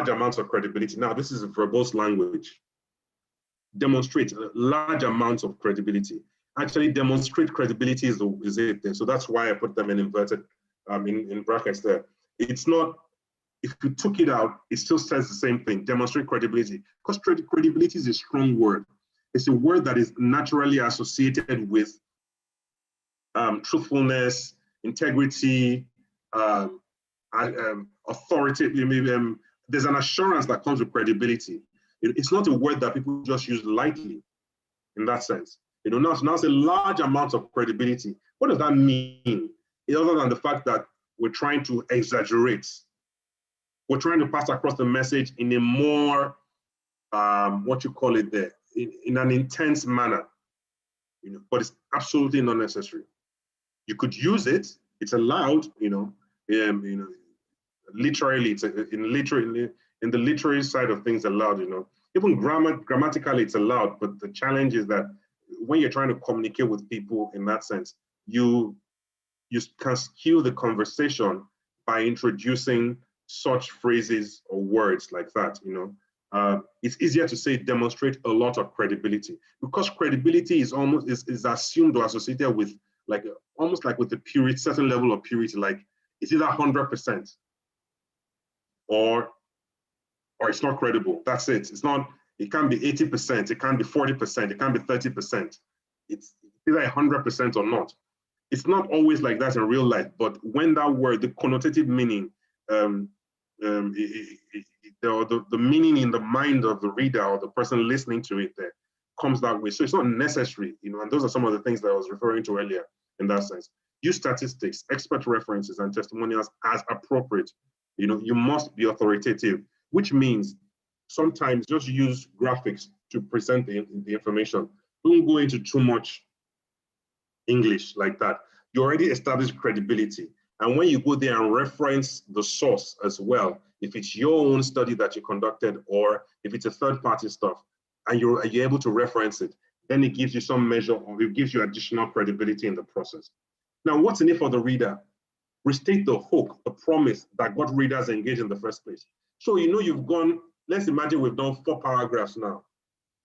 amounts of credibility. Now, this is a verbose language. Demonstrate large amounts of credibility. Actually, demonstrate credibility is it there. So that's why I put them in inverted, in brackets there. It's not, if you took it out, it still says the same thing, demonstrate credibility. Because credibility is a strong word. It's a word that is naturally associated with truthfulness, integrity, authority. There's an assurance that comes with credibility. It's not a word that people just use lightly in that sense. Now it's a large amount of credibility. What does that mean? Other than the fact that we're trying to exaggerate, we're trying to pass across the message in a more, what you call it there, in an intense manner, but it's absolutely not necessary. You could use it, it's allowed, literally, it's in the literary side of things allowed, Even grammatically it's allowed, but the challenge is that when you're trying to communicate with people in that sense, you can skew the conversation by introducing such phrases or words like that, It's easier to say demonstrate a lot of credibility, because credibility is almost is assumed or associated with almost like with the purity, certain level of purity, like it's either 100% or it's not credible. That's it. It's not, it can't be 80%, it can't be 40%, it can't be 30%. It's either 100% or not. It's not always like that in real life, but when that word, the connotative meaning, the meaning in the mind of the reader or the person listening to it there comes that way. So it's not necessary, and those are some of the things that I was referring to earlier in that sense. Use statistics, expert references, and testimonials as appropriate. You must be authoritative, which means sometimes just use graphics to present the information. Don't go into too much English like that. You already established credibility. And when you go there and reference the source as well, if it's your own study that you conducted, or if it's a third-party stuff, and you're able to reference it, then it gives you some measure, or it gives you additional credibility in the process. Now, what's in it for the reader? Restate the hook, the promise that got readers engaged in the first place. So, you've gone, let's imagine we've done 4 paragraphs now.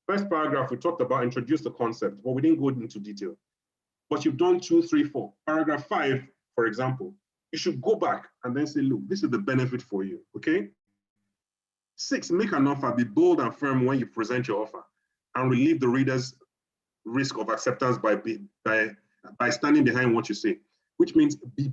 First paragraph, we talked about, introduce the concept, but we didn't go into detail. But you've done 2, 3, 4. Paragraph 5, for example, you should go back and then say, look, this is the benefit for you, okay? 6, make an offer, be bold and firm when you present your offer, and relieve the reader's risk of acceptance by standing behind what you say, which means be